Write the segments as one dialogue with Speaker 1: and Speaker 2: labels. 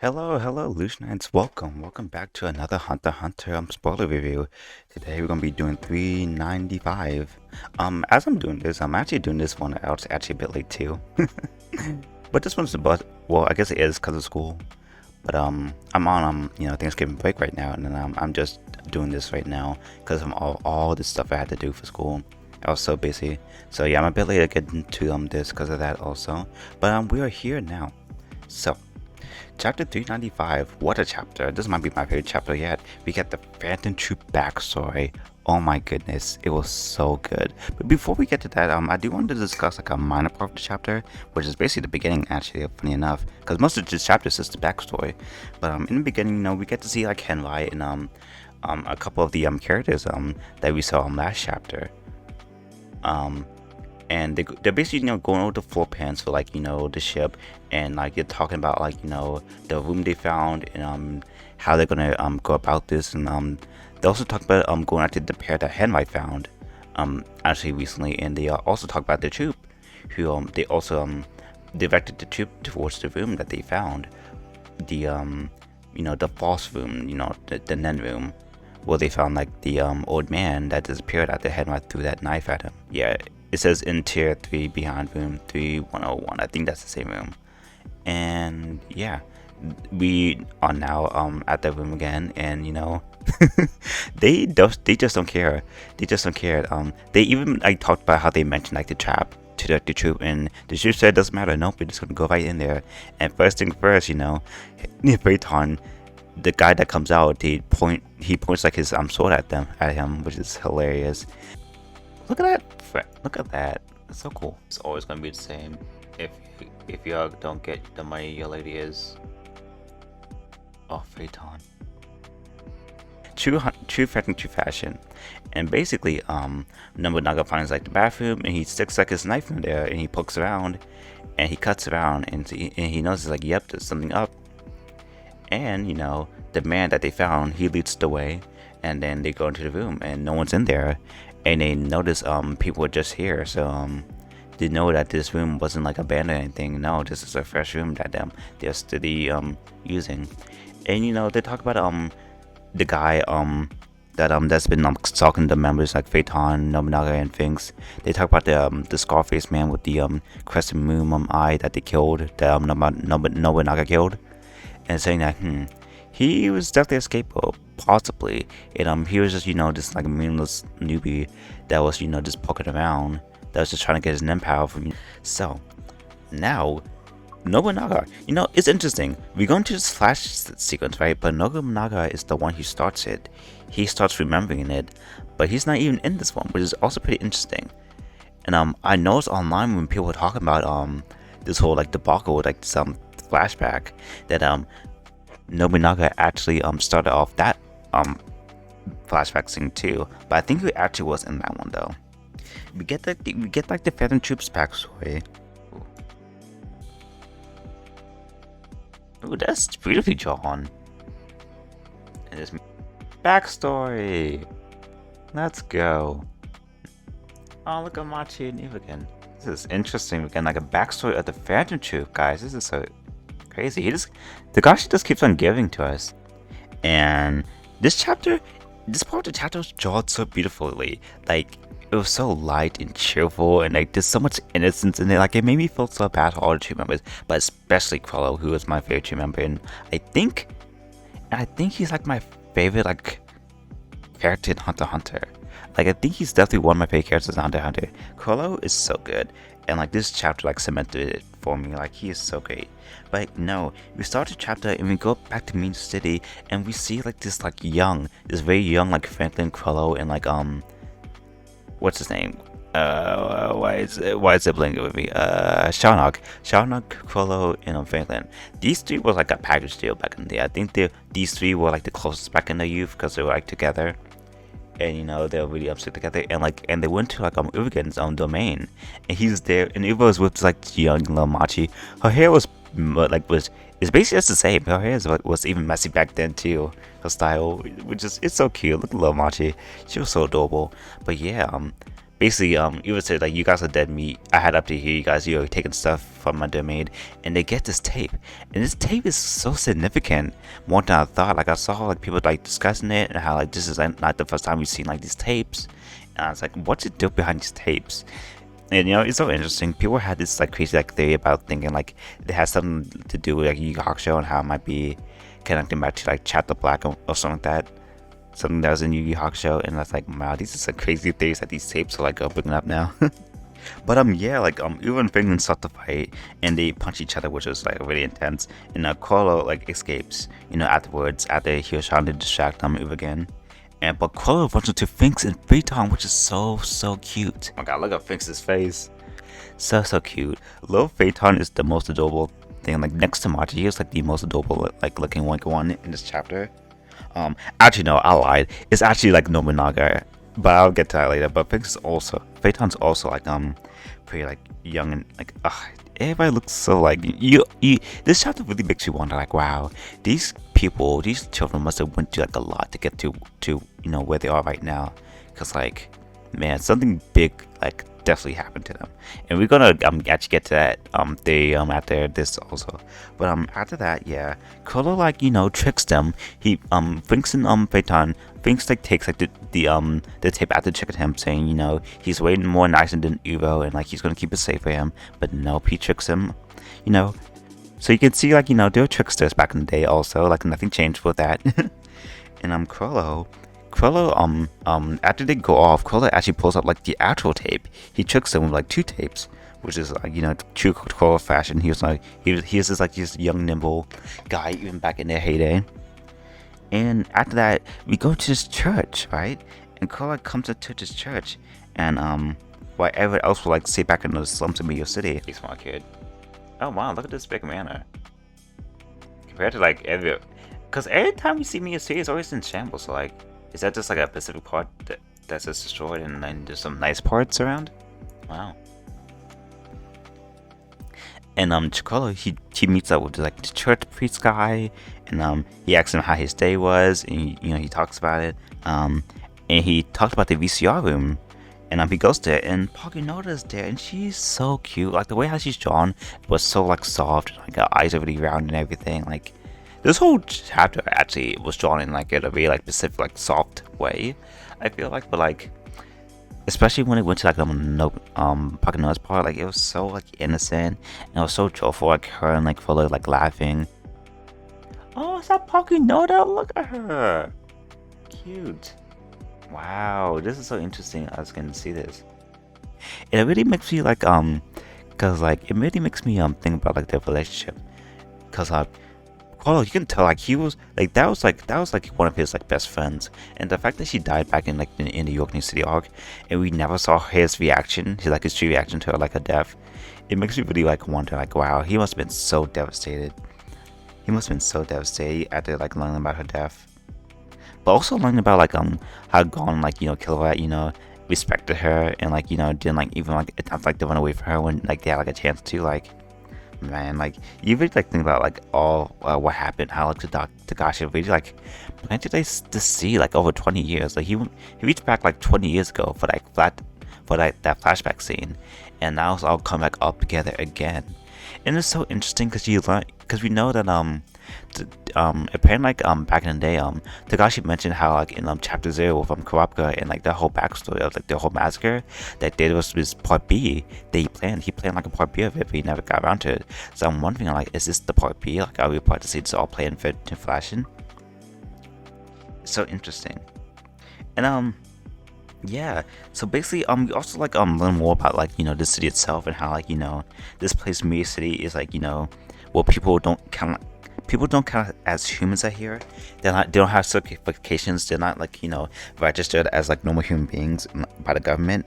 Speaker 1: Hello, Illusionites. Welcome back to another Hunter spoiler review. Today we're gonna be doing 395. As I'm doing this, I'm actually doing this one out actually a bit late too. But this one's about, well, I guess it is because of school. But I'm on Thanksgiving break right now, and then I'm just doing this right now because of all the stuff I had to do for school. I was so busy. So yeah, I'm a bit late to get into this because of that also. But we are here now. So. Chapter 395, what a chapter. This might be my favorite chapter yet. We get the Phantom Troop backstory. Oh my goodness, it was so good. But before we get to that, I do want to discuss like a minor part of the chapter, which is basically the beginning actually, funny enough. Because most of this chapter is just the backstory. But in the beginning, we get to see like Henry and a couple of the characters that we saw in last chapter. And they're basically going over the floor plans for like the ship, and like they're talking about like the room they found and how they're gonna go about this, and they also talk about going after the pair that Henry found actually recently, and they also talk about the troop who they also directed the troop towards the room that they found, the the false room, the Nen room, where they found like the old man that disappeared after Henry threw that knife at him. Yeah, it says in tier 3 behind room 3101. I think that's the same room. And yeah, we are now at the room again, and they just don't care. They just don't care. They even like talked about how they mentioned like the trap to the troop, and the troop said it doesn't matter. Nope, we're just gonna go right in there. And first thing first, Phaeton, the guy that comes out, he points like his sword at him, which is hilarious. Look at that! Look at that! It's so cool. It's always gonna be the same. If you don't get the money, your lady is Phaeton. True threatening true fashion. And basically, Nobunaga finds like the bathroom, and he sticks like his knife in there, and he pokes around, and he cuts around, and he notices like, yep, there's something up. And the man that they found, he leads the way, and then they go into the room, and no one's in there. And they notice people were just here, so they know that this room wasn't like abandoned or anything. No, this is a fresh room that they're still using. And they talk about the guy that's been talking to members like Phaeton, Nobunaga, and things. They talk about the Scarface man with the crescent moon eye that they killed, that Nobunaga killed, and saying that he was definitely a scapegoat, possibly. And he was just just like a meaningless newbie that was just poking around, that was just trying to get his empire from. So now Nobunaga, it's interesting. We go into this flash sequence, right? But Nobunaga is the one who starts it. He starts remembering it, but he's not even in this one, which is also pretty interesting. And I noticed online when people were talking about this whole like debacle with like some flashback that Nobunaga actually started off that flashback scene too, but I think he actually was in that one though. We get like the Phantom Troops backstory. Ooh, that's beautifully drawn. And this backstory. Let's go. Oh, look at Machi and Eve again. This is interesting. Again, like a backstory of the Phantom Troop, guys. This is so crazy. Togashi just keeps on giving to us. And this part of the chapter was drawn so beautifully. Like, it was so light and cheerful, and like there's so much innocence in it. Like, it made me feel so bad for all the troop members, but especially Krollo, who is my favorite troop member. And I think he's like my favorite like character in Hunter x Hunter. Like, I think he's definitely one of my favorite characters in Hunter x Hunter. Krollo is so good, and like this chapter like cemented it for me. Like, he is so great. But no, we start the chapter and we go back to Mean City, and we see like this very young like Franklin, Krollo, and like what's his name? Why is it blinking with me? Shaunok, Krollo, and Franklin. These three were like a package deal back in the day. I think these three were like the closest back in the youth because they were like together, and they were really upset together. And they went to like Urugen's own domain, and he's there, and Uva was with like young little Machi. Her hair was it's basically just the same. Her hair was even messy back then too. Her style, it's so cute. Look at little Machi, she was so adorable. But yeah, basically even said like, you guys are dead meat. I had up to here, you guys, you're taking stuff from my domain. And they get this tape, and this tape is so significant, more than I thought. Like I saw like people like discussing it and how like this is like, not the first time we've seen like these tapes, and I was like, what's it do behind these tapes? And you know, it's so interesting. People had this like crazy like theory about thinking like it has something to do with like Yu Yu Hakusho and how it might be connecting back to like Chapter Black or something like that. Something that was in Yu Yu Hakusho, and that's like, wow, these are some crazy theories that these tapes are like bringing up now. But yeah, like Uwe and Finland start to fight, and they punch each other, which was like really intense. And Colo like escapes, you know, afterwards after he was trying to distract Uwe again. And but Colo runs into Finks and Phaeton, which is so cute. Oh my god, look at Finks' face. So cute. Little Phaeton is the most adorable thing. Like next to Machi, he is like the most adorable like looking one in this chapter. Actually no, I lied. It's actually like Nobunaga, but I'll get to that later. But Phaeton's also like pretty like young and like everybody looks so like you. This chapter really makes you wonder like, wow, these children must have went through like a lot to get to you know where they are right now, because like, man, something big like definitely happened to them, and we're gonna actually get to that after this also. But after that, yeah, Colo like, you know, tricks them. He Finks and Phaeton, Finks like takes like the tape after checking him, saying, you know, he's way more nicer than Uvo and like he's gonna keep it safe for him. But nope, he tricks him, you know. So you can see like, you know, there were tricksters back in the day also, like nothing changed with that. And Colo, after they go off, Colo actually pulls out like the actual tape. He tricks them with like 2 tapes, which is like, you know, true Colo fashion. He was like, he was just like this young nimble guy even back in their heyday. And after that, we go to this church, right? And Colo comes to this church, and while everyone else will like sit back in the slums of Medio City. Hey, smart kid. Oh wow, look at this big manor. Compared to like because every time we see Medio City, it's always in shambles. So like, is that just like a specific part that's just destroyed, and then there's some nice parts around? Wow. And Chikolo, he meets up with like the church priest guy, and he asks him how his day was, and he talks about it. And he talked about the VCR room, and he goes there, and Paginoda's there, and she's so cute. Like the way how she's drawn was so like soft, like her eyes are really round and everything. Like this whole chapter actually was drawn in like a very like specific like soft way, I feel like. But like, especially when it went to like Paginoda's part, like it was so like innocent, and it was so joyful, like her and like Fuller like laughing. Oh, is that Paginoda? Look at her, cute. Wow, this is so interesting. I was gonna see this. It really makes me like cause like it really makes me think about like their relationship. Cause Colo, you can tell like he was like that was like one of his like best friends, and the fact that she died back in like in the York New City arc, and we never saw his reaction, his true reaction to her like her death. It makes me really like wonder like, wow, he must have been so devastated. He must have been so devastated after like learning about her death. But also learning about like how Gon like, you know, Killua, you know, respected her, and like, you know, didn't like even like attempt like to run away from her when like they had like a chance to. Like, man, like you really like think about like all what happened, how like Togashi really like planted this to see like over 20 years. Like he reached back like 20 years ago for like that flashback scene, and now it's all come back up together again. And it's so interesting because we know that apparently like back in the day Togashi mentioned how like in chapter 0 from Kurapika and like the whole backstory of like the whole massacre, that there was this part B that he planned like a part B of it, but he never got around to it. So I'm wondering like, is this the part B? Like, are we about to see this all play in fashion? It's so interesting. And yeah, so basically we also like learn more about like, you know, the city itself, and how like, you know, this place Medio City is like, you know, well, people don't count as humans out here. They don't have certifications. They're not like, you know, registered as like normal human beings by the government,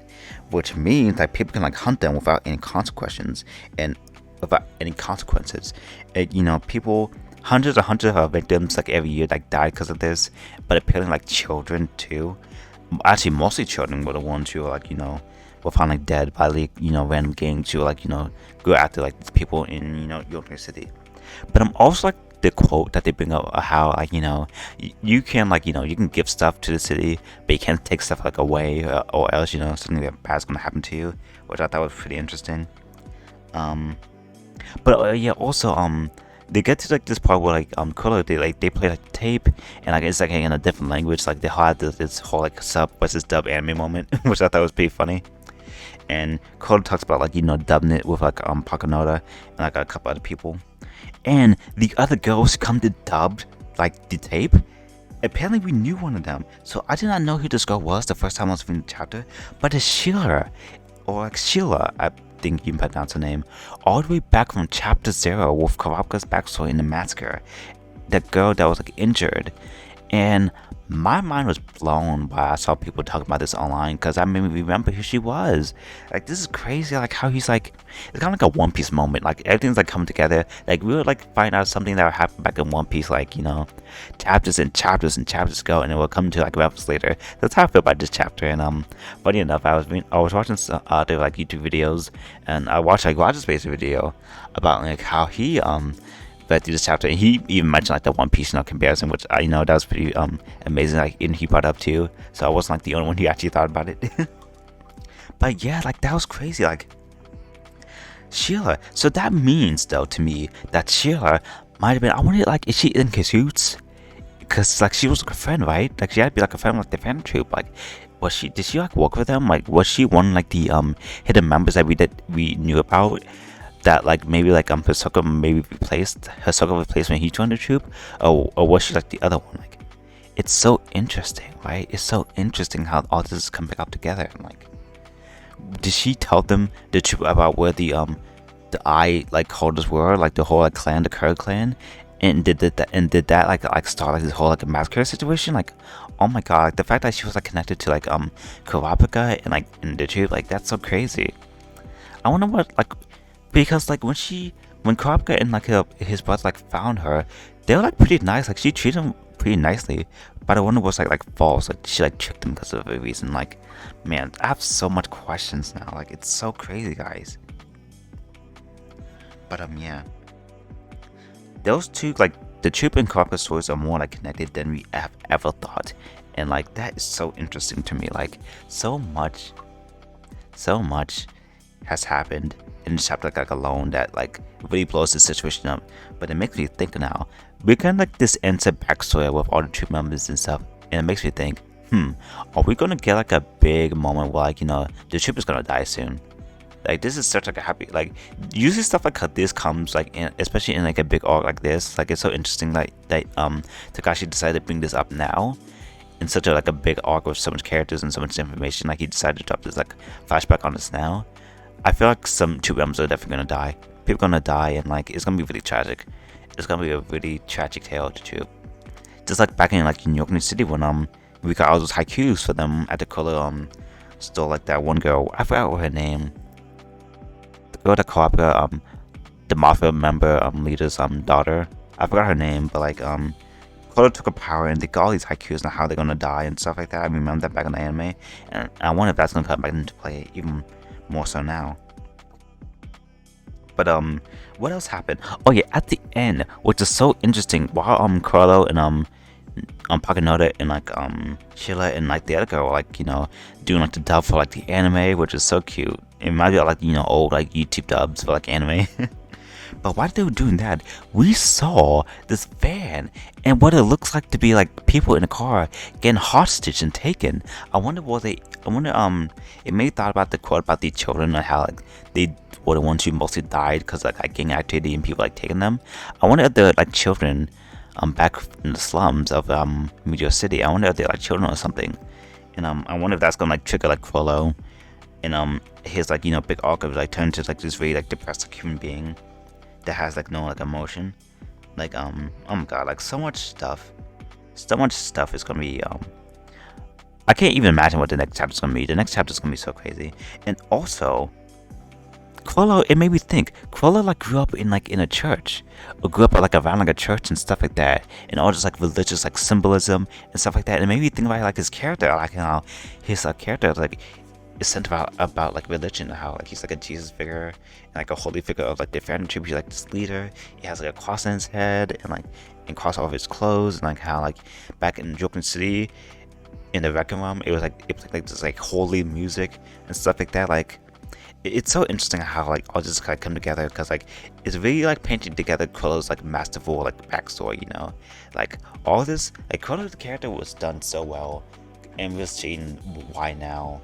Speaker 1: which means that people can like hunt them without any consequences. And you know, hundreds of hunters are victims like every year like die because of this. But apparently like children too. Actually, mostly children were the ones who are like, you know, were found like dead by like, you know, random gangs who like, you know, go after like these people in, you know, York City. But I'm also like the quote that they bring up, how like you can like you can give stuff to the city, but you can't take stuff like away, or else something that bad's gonna happen to you, which I thought was pretty interesting. But yeah, also they get to like this part where like Kuro, they play like tape, and like it's like in a different language, like they had this whole like sub versus dub anime moment, which I thought was pretty funny. And Kuro talks about like dubbing it with like Pakunoda and like a couple other people, and the other girls come to dub like the tape. Apparently we knew one of them, so I did not know who this girl was the first time I was reading the chapter, but it's Sheila, or like Sheila, I think you can pronounce her name, all the way back from chapter 0 with Kurapika's backstory in the massacre, that girl that was like injured. And my mind was blown by I saw people talking about this online, because I made me remember who she was. Like, this is crazy, like how he's like, it's kind of like a One Piece moment, like everything's like coming together. Like we would like find out something that would happen back in One Piece, like chapters and chapters and chapters ago, and it will come to like reference later. That's how I feel about this chapter. And funny enough, I was watching some other like YouTube videos, and I watched like Roger's basic video about like how he read through this chapter, and he even mentioned like the One Piece comparison, which I that was pretty amazing, like, and he brought up too, so I wasn't like the only one who actually thought about it. But yeah, like that was crazy, like Sheila. So that means though to me that Sheila might have been, I wonder, like, is she in cahoots? Because like she was like a friend, right? Like she had to be like a friend with the fan troop. Like did she like work with them? Like was she one like the hidden members that we knew about, that like maybe like Hisoka maybe replaced when he joined the troop, or was she like the other one? Like, it's so interesting, right? It's so interesting how all this is coming up together. And like, did she tell them the troop about where the eye like holders were, like the whole like clan, the Kurd clan, and did that like start like this whole like massacre situation? Like, oh my god, like the fact that she was like connected to like Kurapika and like in the troop, like that's so crazy. I wonder what, like, because like when Kurapika and like his brother like found her, they were like pretty nice. Like she treated him pretty nicely, but I wonder what's like false. Like she like tricked him because of a reason. Like, man, I have so much questions now. Like it's so crazy, guys. But yeah, those two, like the troop and Kurapika stories, are more like connected than we have ever thought, and like that is so interesting to me. Like so much has happened in this chapter like alone that like really blows the situation up. But it makes me think now, we're kind of like this instant backstory with all the troop members and stuff, and it makes me think, are we gonna get like a big moment where like the troop is gonna die soon? Like this is such like a happy, like usually stuff like this comes like especially in like a big arc like this. Like it's so interesting like that Togashi decided to bring this up now in such a like a big arc with so much characters and so much information. Like he decided to drop this like flashback on us now. I feel like some troop members are definitely gonna die. People are gonna die, and like it's gonna be really tragic. It's gonna be a really tragic tale to troop. Just like back in like New York City when we got all those haikus for them at the color store. Like that one girl, I forgot what her name. The girl that Kurapika, the mafia member leader's daughter. I forgot her name, but like Kuro took a power and they got all these haikus on how they're gonna die and stuff like that. I remember that back in the anime, and I wonder if that's gonna come back into play even more so now. But what else happened? Oh yeah, at the end, which is so interesting, while Kuro and Pakunoda and like Sheila and like the other girl like doing like the dub for like the anime, which is so cute. It reminds me of like old like YouTube dubs for like anime. But while they were doing that, we saw this van and what it looks like to be like people in a car getting hostage and taken. I wonder it made me thought about the quote about the children and how like they were the ones who mostly died because like gang activity and people like taking them. I wonder if they're like children back in the slums of Meteor City. I wonder if they're like children or something. And I wonder if that's gonna like trigger like Frollo and his like big arc of like turn to like this really like depressed like, human being that has like no like emotion. Like oh my god, like so much stuff is gonna be I can't even imagine what the next chapter is gonna be. The next chapter is gonna be so crazy. And also Frollo, it made me think Frollo like grew up in a church, or grew up like around like a church and stuff like that, and all just like religious like symbolism and stuff like that. And it made me think about like his character, like how his character like it's centered about like religion, how like he's like a Jesus figure and like a holy figure of like the Phantom Troop. He's like this leader. He has like a cross on his head and like and cross over his clothes, and like how like back in Jokin City in the Wrecking Room, it was like this like holy music and stuff like that. Like it's so interesting how like all this kind of come together, because like it's really like painting together Krillow's like masterful like backstory, you know, like all this like Krillow's the character was done so well, and we're seeing why now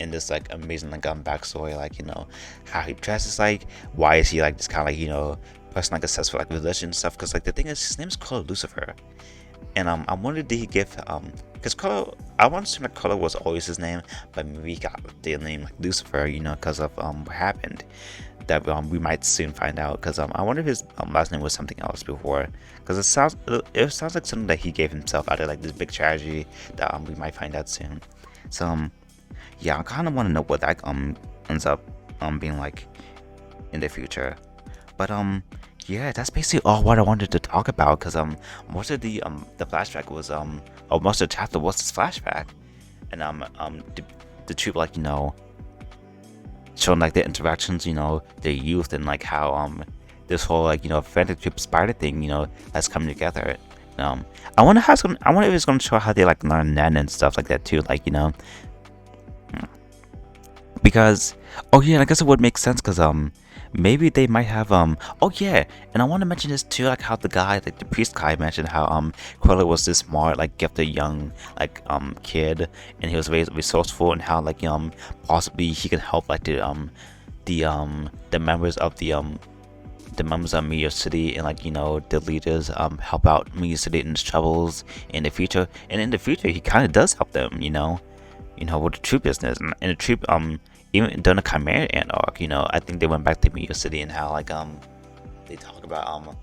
Speaker 1: in this like amazing like backstory, like, you know, how he dresses, like why is he like this kind of like, you know, person like obsessed with like religion and stuff, because like the thing is his name is Krillow Lucifer. And I wondered, did he give because Krillow, I want to assume that Krillow was always his name, but maybe he got the name like Lucifer, you know, because of what happened. That we might soon find out. Because I wonder if his last name was something else before. Because it sounds like something that he gave himself out of like this big tragedy that we might find out soon. So yeah, I kind of want to know what that ends up being like in the future. But yeah, that's basically all what I wanted to talk about, because most of the flashback was or most of the chapter was this flashback, and the troop, like, you know, showing like the interactions, you know, their youth, and like how this whole like, you know, Phantom Troop spider thing, you know, that's coming together. I wonder how I wonder if it's gonna show how they like learn Nen and stuff like that too, like, you know, because oh yeah, I guess it would make sense, because maybe they might have oh yeah, and I want to mention this too, like how the guy, like the priest guy, mentioned how Krillow's was this smart, like gifted young like kid, and he was very resourceful, and how like possibly he can help like the members of the members of Meteor City, and like, you know, the leaders help out Meteor City in its troubles in the future. And in the future he kind of does help them, you know, with the troop business, and the troop even during the Chimera Ant arc, you know, I think they went back to Meteor City, and how like they talk about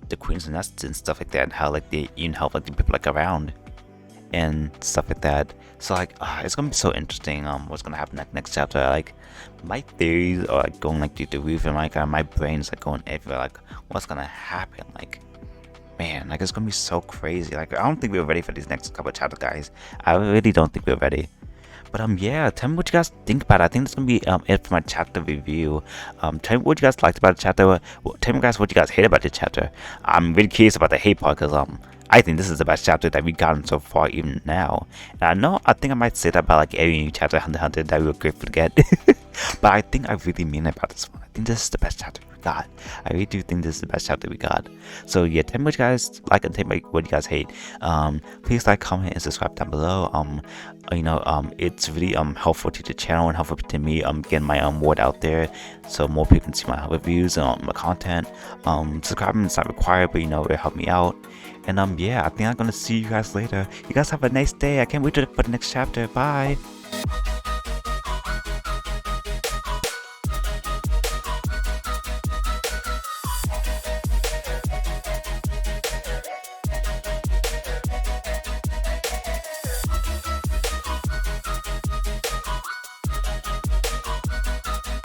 Speaker 1: the Queen's Nest and stuff like that, and how like they even help like the people like around and stuff like that. So like it's gonna be so interesting what's gonna happen next chapter. Like my theories are like going like through the roof, and like my brain's like going everywhere, like what's gonna happen. Like, man, like it's gonna be so crazy. Like I don't think we're ready for these next couple of chapters, guys. I really don't think we're ready. But yeah, tell me what you guys think about it. I think that's gonna be it for my chapter review. Tell me what you guys liked about the chapter. Tell me guys what you guys hate about the chapter. I'm really curious about the hate part, because I think this is the best chapter that we've gotten so far, even now. And I think I might say that about like every new chapter of Hunter x Hunter that we were grateful to get. But I think I really mean about this one. I think this is the best chapter we got. I really do think this is the best chapter we got. So yeah, tell me what you guys like, and tell me what you guys hate. Please like, comment, and subscribe down below. You know, it's really helpful to the channel and helpful to me getting my word out there, so more people can see my reviews and my content. Subscribing is not required, but you know, it helped me out. And yeah, I think I'm gonna see you guys later. You guys have a nice day. I can't wait for the next chapter. Bye.